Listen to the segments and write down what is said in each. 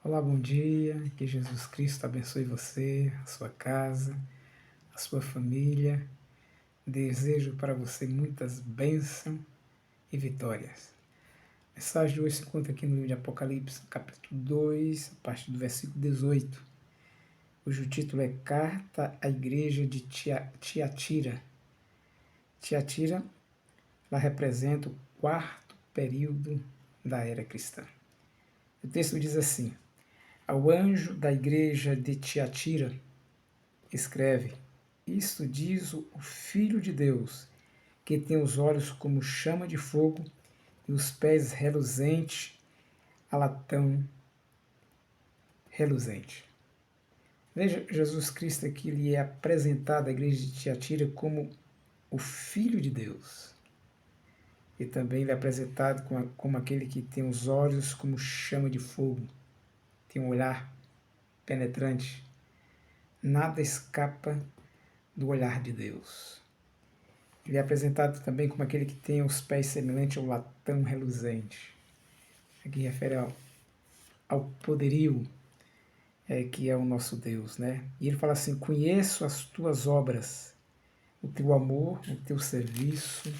Olá, bom dia. Que Jesus Cristo abençoe você, a sua casa, a sua família. Desejo para você muitas bênçãos e vitórias. A mensagem de hoje se encontra aqui no livro de Apocalipse, capítulo 2, a partir do versículo 18, cujo título é Carta à Igreja de Tiatira. Tiatira, ela representa o quarto período da era cristã. O texto diz assim: Ao anjo da igreja de Tiatira, escreve: Isto diz o Filho de Deus, que tem os olhos como chama de fogo e os pés reluzentes a latão reluzente. Veja, Jesus Cristo aqui ele é apresentado à igreja de Tiatira como o Filho de Deus. E também ele é apresentado como aquele que tem os olhos como chama de fogo, tem um olhar penetrante. Nada escapa do olhar de Deus. Ele é apresentado também como aquele que tem os pés semelhantes ao latão reluzente. Aqui refere ao poderio que é o nosso Deus, né? E ele fala assim: conheço as tuas obras, o teu amor, o teu serviço,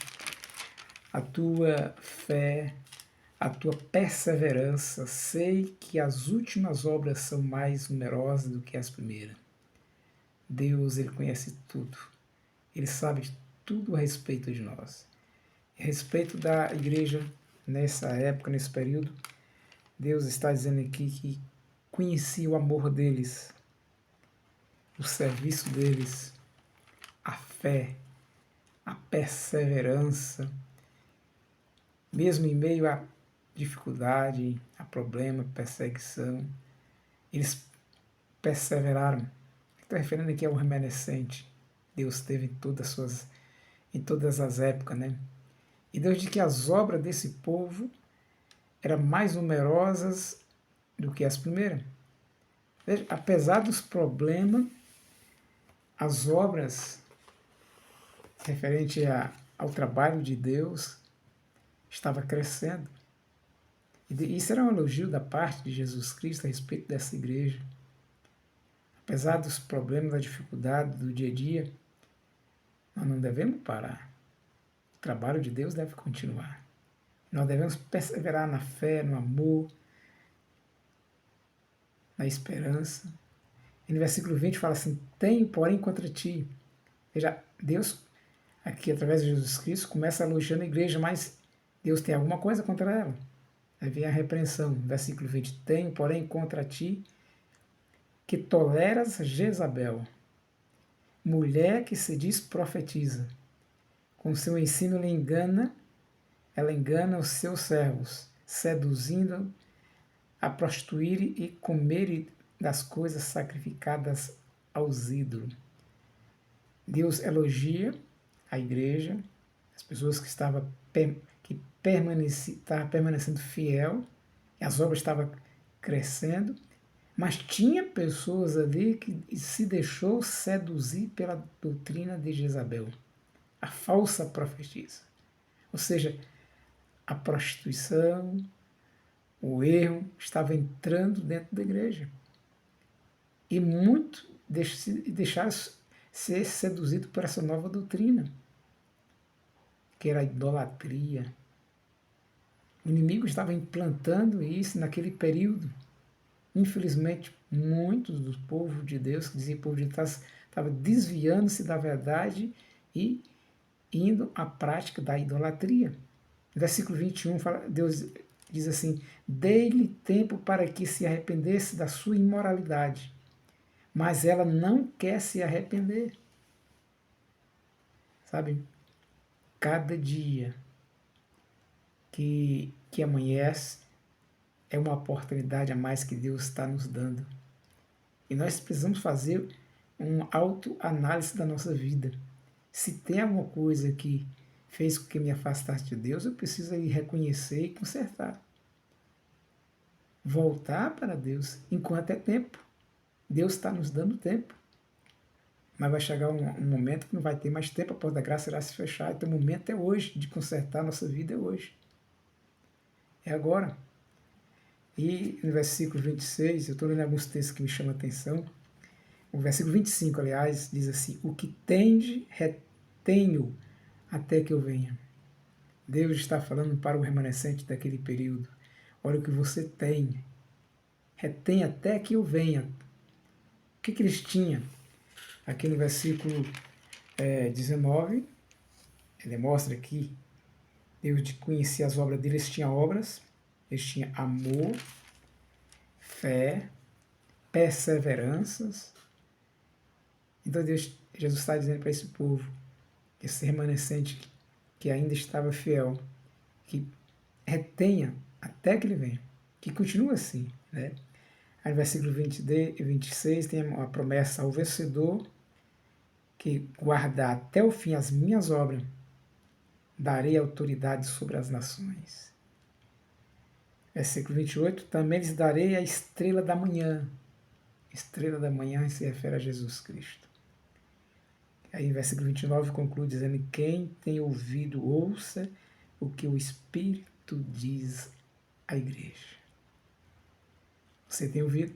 a tua fé, a tua perseverança. Sei que as últimas obras são mais numerosas do que as primeiras. Deus, ele conhece tudo. Ele sabe tudo a respeito de nós. A respeito da igreja nessa época, nesse período, Deus está dizendo aqui que conhecia o amor deles, o serviço deles, a fé, a perseverança, mesmo em meio à dificuldade, a problema, perseguição, eles perseveraram. Estou referindo aqui ao remanescente. Deus teve em todas as épocas, né? E Deus diz que as obras desse povo eram mais numerosas do que as primeiras. Veja, apesar dos problemas, as obras referentes ao trabalho de Deus estava crescendo. E isso era um elogio da parte de Jesus Cristo a respeito dessa igreja. Apesar dos problemas, da dificuldade do dia a dia, nós não devemos parar. O trabalho de Deus deve continuar. Nós devemos perseverar na fé, no amor, na esperança. E no versículo 20 fala assim: Tenho, porém, contra ti. Veja, Deus, aqui através de Jesus Cristo, começa elogiando a igreja, mas Deus tem alguma coisa contra ela. Aí vem a repreensão. Versículo 20: Tenho, porém, contra ti que toleras Jezabel, mulher que se diz profetiza. Com seu ensino ela engana os seus servos, seduzindo a prostituir e comer das coisas sacrificadas aos ídolos. Deus elogia a igreja, as pessoas que estavam permanecendo fiel, as obras estavam crescendo, mas tinha pessoas ali que se deixou seduzir pela doutrina de Jezabel, a falsa profetisa. Ou seja, a prostituição, o erro estava entrando dentro da igreja. E muitos deixaram ser seduzidos por essa nova doutrina, que era a idolatria. O inimigo estava implantando isso naquele período. Infelizmente, muitos do povo de Deus, que dizia povo de Deus, estavam desviando-se da verdade e indo à prática da idolatria. Versículo 21, Deus diz assim: Dei-lhe tempo para que se arrependesse da sua imoralidade, mas ela não quer se arrepender. Sabe? Cada dia que amanhece é uma oportunidade a mais que Deus está nos dando. E nós precisamos fazer uma autoanálise da nossa vida. Se tem alguma coisa que fez com que me afastasse de Deus, eu preciso aí reconhecer e consertar. Voltar para Deus enquanto é tempo. Deus está nos dando tempo. Mas vai chegar um momento que não vai ter mais tempo, a porta da graça irá se fechar. Então o momento é hoje, de consertar a nossa vida é hoje. É agora. E no versículo 26, eu estou lendo alguns textos que me chamam a atenção. O versículo 25, aliás, diz assim: o que tende, retenho até que eu venha. Deus está falando para o remanescente daquele período. Olha o que você tem. Retém até que eu venha. O que eles tinham? Aqui no versículo 19, ele mostra aqui, Deus conhecia as obras deles, eles tinham obras, eles tinham amor, fé, perseveranças. Então Jesus está dizendo para esse povo, esse remanescente que ainda estava fiel, que retenha até que ele venha, que continue assim, né? Aí no versículo 20 e 26 tem a promessa ao vencedor que guardar até o fim as minhas obras, darei autoridade sobre as nações. Versículo 28, também lhes darei a estrela da manhã. Estrela da manhã se refere a Jesus Cristo. Aí, versículo 29 conclui dizendo: quem tem ouvido, ouça o que o Espírito diz à igreja. Você tem ouvido?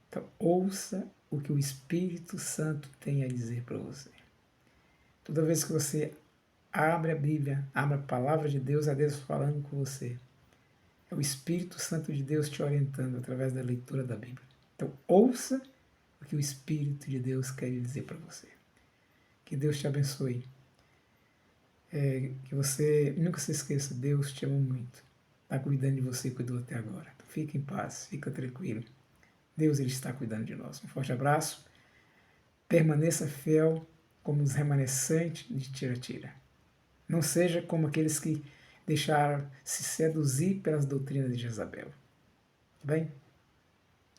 Então, ouça o que o Espírito Santo tem a dizer para você. Toda vez que você abre a Bíblia, abre a palavra de Deus, é Deus falando com você. É o Espírito Santo de Deus te orientando através da leitura da Bíblia. Então, ouça o que o Espírito de Deus quer dizer para você. Que Deus te abençoe. Que você nunca se esqueça, Deus te ama muito. Está cuidando de você e cuidou até agora. Então, fique em paz, fica tranquilo. Deus ele está cuidando de nós. Um forte abraço. Permaneça fiel como os remanescentes de Tiatira. Não seja como aqueles que deixaram se seduzir pelas doutrinas de Jezabel. Tudo bem?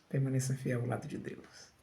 Permaneça fiel ao lado de Deus.